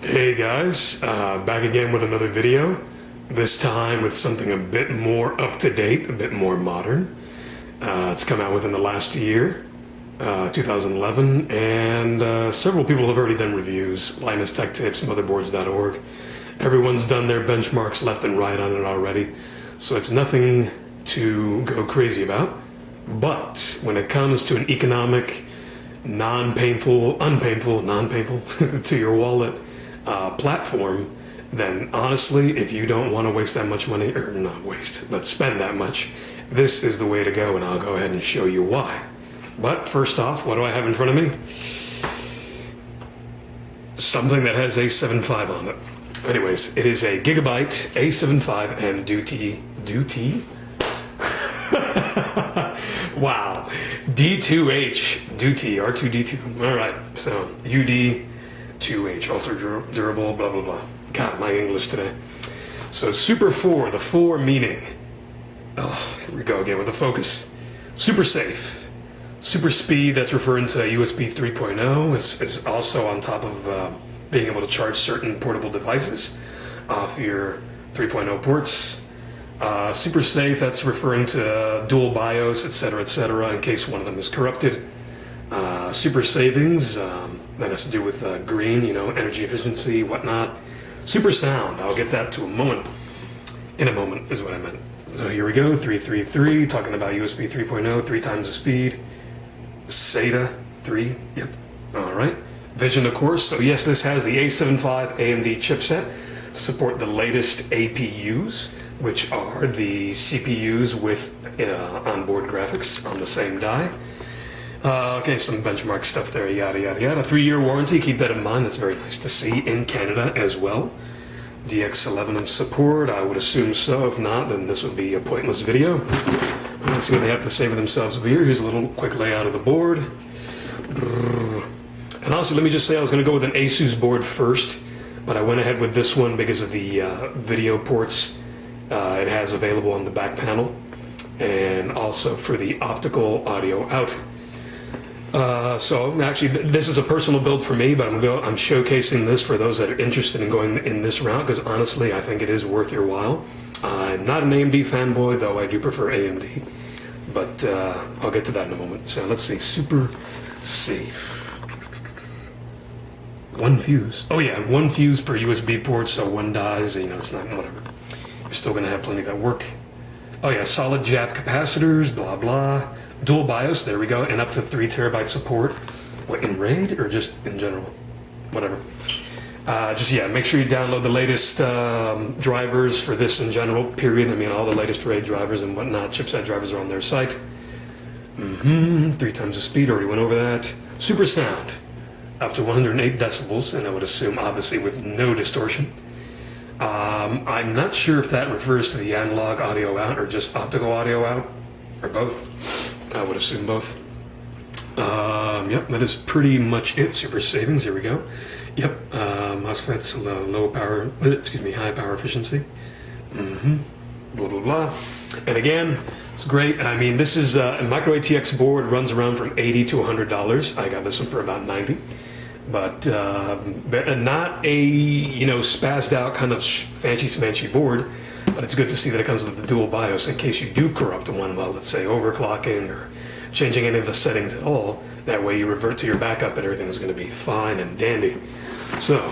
Hey guys, back again with another video. This time with something a bit more up-to-date, a bit more modern. It's come out within the last year, 2011, and several people have already done reviews. Linus Tech Tips, Motherboards.org. Everyone's done their benchmarks left and right on it already, so it's nothing to go crazy about. But when it comes to an economic, non-painful to your wallet platform, then honestly, if you don't want to waste that much money, or not waste, but spend that much, this is the way to go, and I'll go ahead and show you why. But first off, what do I have in front of me? Something that has A75 on it. Anyways, it is a Gigabyte A75M-D2H. Wow. D2H, R2D2. All right, so UD2H, ultra durable, blah, blah, blah. God, my English today. So Super 4, the 4 meaning. Oh, here we go again with the focus. Super safe. Super speed, that's referring to USB 3.0, is also on top of being able to charge certain portable devices off your 3.0 ports. Super safe, that's referring to dual BIOS, etc., in case one of them is corrupted. Super savings, that has to do with green, energy efficiency, whatnot. Super sound, I'll get that to in a moment is what I meant. So here we go, 333, talking about USB 3.0, 3 times the speed. SATA 3, yep, all right. Vision, of course, so yes, this has the A75 AMD chipset to support the latest APUs, which are the CPUs with onboard graphics on the same die. Okay, some benchmark stuff there, yada, yada, yada. 3-year warranty, keep that in mind. That's very nice to see in Canada as well. DX11 support, I would assume so. If not, then this would be a pointless video. Let's see what they have to say for themselves over here. Here's a little quick layout of the board. And honestly, let me just say I was going to go with an Asus board first, but I went ahead with this one because of the video ports it has available on the back panel, and also for the optical audio out. So actually, this is a personal build for me, but I'm showcasing this for those that are interested in going in this route, because honestly, I think it is worth your while. I'm not an AMD fanboy, though I do prefer AMD, but I'll get to that in a moment. So let's see, super safe. One fuse. Oh yeah, one fuse per USB port, so one dies, it's not, whatever. You're still gonna have plenty that work. Oh yeah, solid JAP capacitors, blah blah. Dual BIOS, there we go, and up to 3 terabyte support. What, in RAID or just in general? Whatever. Make sure you download the latest drivers for this in general, period. I mean, all the latest RAID drivers and whatnot, chipset drivers are on their site. 3 times the speed, already went over that. Super sound, up to 108 decibels, and I would assume, obviously, with no distortion. I'm not sure if that refers to the analog audio out or just optical audio out, or both. I would assume both. Yep, that is pretty much it. Super savings, here we go. Yep, MOSFETs, high power efficiency. Blah, blah, blah. And again, it's great. I mean, this is a micro ATX board, runs around from $80 to $100. I got this one for about $90. But not a, spazzed out kind of fancy smanchy board. But it's good to see that it comes with the dual BIOS in case you do corrupt one while, let's say, overclocking or changing any of the settings at all. That way you revert to your backup and everything's going to be fine and dandy. So,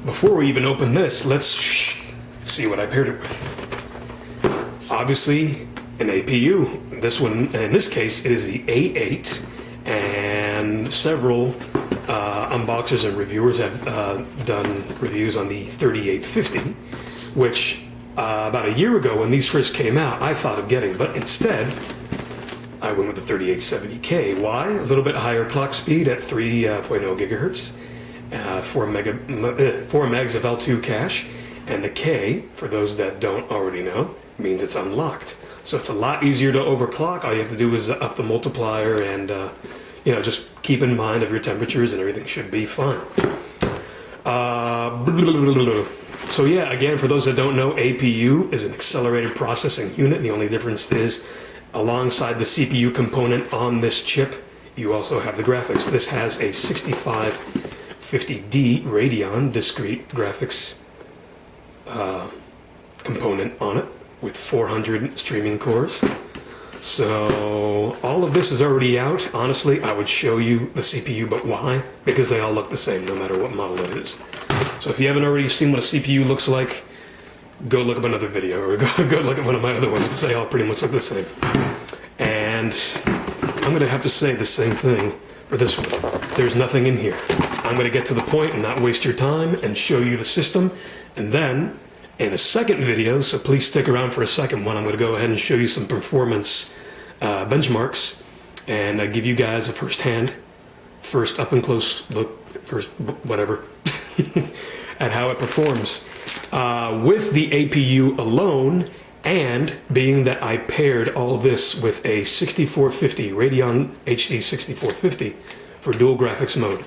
before we even open this, let's see what I paired it with. Obviously, an APU. This one, in this case, it is the A8, and several unboxers and reviewers have done reviews on the 3850, which about a year ago when these first came out, I thought of getting, but instead, I went with the 3870K. Why? A little bit higher clock speed at 3.0 gigahertz, 4 megs of L2 cache, and the K, for those that don't already know, means it's unlocked. So it's a lot easier to overclock. All you have to do is up the multiplier and, just keep in mind of your temperatures and everything should be fine. So yeah, again, for those that don't know, APU is an accelerated processing unit. The only difference is alongside the CPU component on this chip, you also have the graphics. This has a 65 A75M-D2H Radeon discrete graphics component on it with 400 streaming cores. So all of this is already out. Honestly, I would show you the CPU, but why? Because they all look the same no matter what model it is. So if you haven't already seen what a CPU looks like, go look up another video or go look at one of my other ones because they all pretty much look the same. And I'm going to have to say the same thing for this one. There's nothing in here. I'm going to get to the point and not waste your time and show you the system. And then in a second video, so please stick around for a second one, I'm going to go ahead and show you some performance benchmarks and give you guys a first up and close look, first whatever, at how it performs. With the APU alone, and being that I paired all this with a 6450 Radeon HD 6450 for dual graphics mode,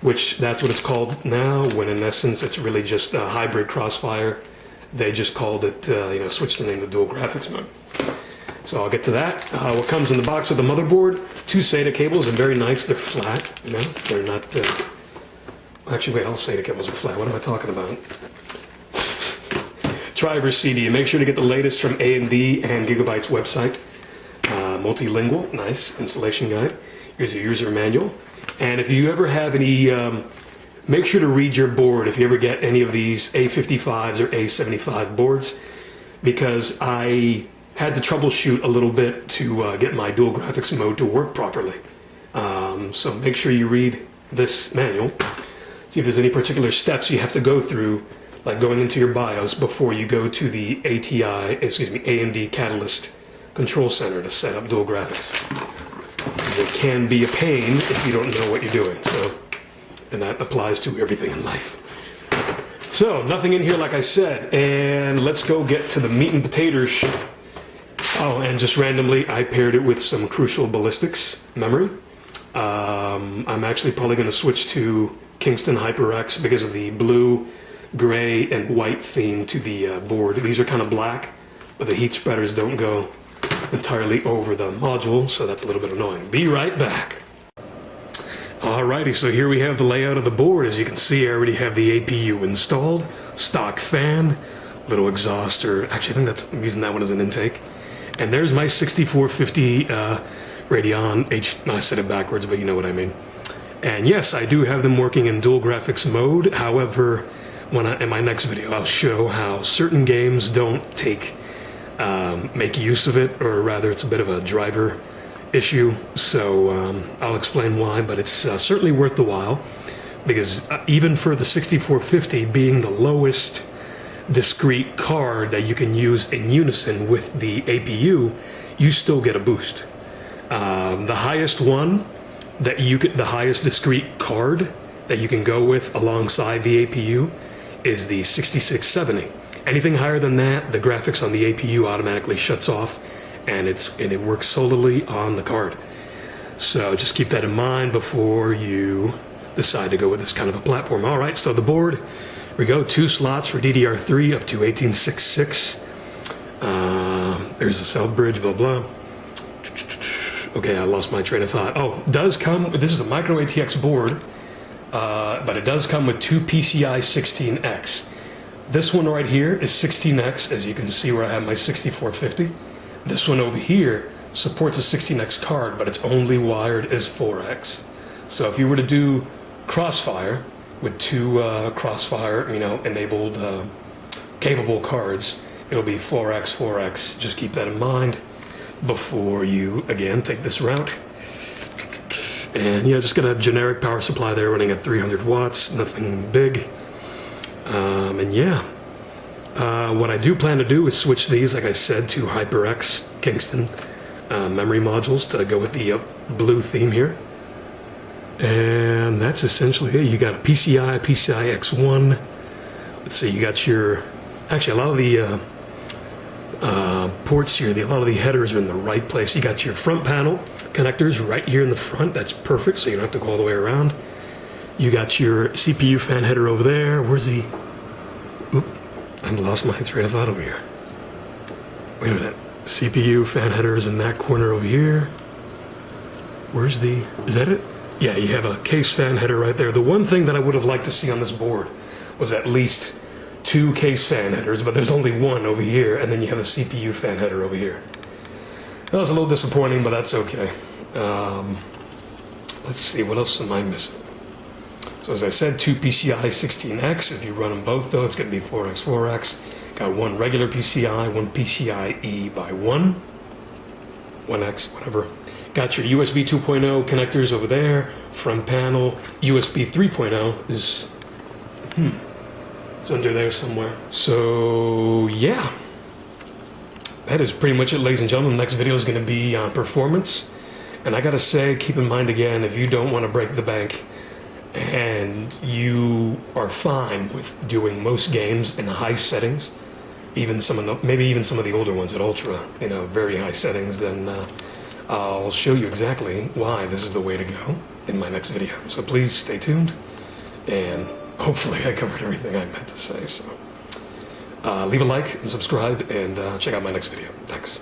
which that's what it's called now, when in essence it's really just a hybrid Crossfire. They just called it, switched the name to dual graphics mode. So I'll get to that. What comes in the box with the motherboard, 2 SATA cables, and very nice. They're flat, they're not, actually wait, all SATA cables are flat. What am I talking about? Driver CD. Make sure to get the latest from AMD and Gigabyte's website. Multilingual, nice installation guide. Here's a user manual. And if you ever have any, make sure to read your board if you ever get any of these A55s or A75 boards, because I had to troubleshoot a little bit to get my dual graphics mode to work properly. So make sure you read this manual. See if there's any particular steps you have to go through, like going into your BIOS before you go to the AMD Catalyst Control Center to set up dual graphics. It can be a pain if you don't know what you're doing. So, and that applies to everything in life. So, nothing in here like I said, and let's go get to the meat and potatoes. Oh, and just randomly, I paired it with some Crucial Ballistics memory. I'm actually probably going to switch to Kingston HyperX because of the blue, gray, and white theme to the board. These are kind of black, but the heat spreaders don't go entirely over the module, so that's a little bit annoying. Be right back. Alrighty, so here we have the layout of the board. As you can see, I already have the APU installed, stock fan, little exhaust, or actually I think I'm using that one as an intake. And there's my 6450 Radeon H, I said it backwards, but you know what I mean. And yes, I do have them working in dual graphics mode. However, in my next video, I'll show how certain games don't make use of it, or rather it's a bit of a driver issue. So I'll explain why, but it's certainly worth the while, because even for the 6450 being the lowest discrete card that you can use in unison with the APU, you still get a boost. The highest one that the highest discrete card that you can go with alongside the APU is the 6670. Anything higher than that, the graphics on the APU automatically shuts off, and it works solely on the card. So just keep that in mind before you decide to go with this kind of a platform. All right, so the board, we go 2 slots for DDR3 up to 1866. There's a cell bridge, blah blah. Okay, I lost my train of thought. Oh, does come. This is a micro ATX board, but it does come with 2 PCI 16X. This one right here is 16X, as you can see where I have my 6450. This one over here supports a 16X card, but it's only wired as 4X. So if you were to do Crossfire with 2 Crossfire, enabled capable cards, it'll be 4X, 4X. Just keep that in mind before you, again, take this route. And yeah, just got a generic power supply there running at 300 watts, nothing big. And yeah, what I do plan to do is switch these, like I said, to HyperX Kingston memory modules to go with the blue theme here. And that's essentially it. You got a PCI X1. Let's see, you got your, actually a lot of the ports here, a lot of the headers are in the right place. You got your front panel connectors right here in the front. That's perfect, so you don't have to go all the way around. You got your CPU fan header over there. Where's the... Oop, I lost my train of thought over here. Wait a minute. CPU fan header is in that corner over here. Where's the... Is that it? Yeah, you have a case fan header right there. The one thing that I would have liked to see on this board was at least 2 case fan headers, but there's only one over here, and then you have a CPU fan header over here. That was a little disappointing, but that's okay. Let's see, what else am I missing? So as I said, 2 PCI 16X. If you run them both, though, it's going to be 4X, 4X. Got 1 regular PCI, 1 PCIe by 1. 1X, whatever. Got your USB 2.0 connectors over there. Front panel. USB 3.0 is... it's under there somewhere. So, yeah. That is pretty much it, ladies and gentlemen. The next video is going to be on performance. And I gotta say, keep in mind again, if you don't want to break the bank and you are fine with doing most games in high settings, even some of the, maybe even some of the older ones at ultra, you know, very high settings, then I'll show you exactly why this is the way to go in my next video. So please stay tuned, and hopefully I covered everything I meant to say. So leave a like and subscribe, and check out my next video. Thanks.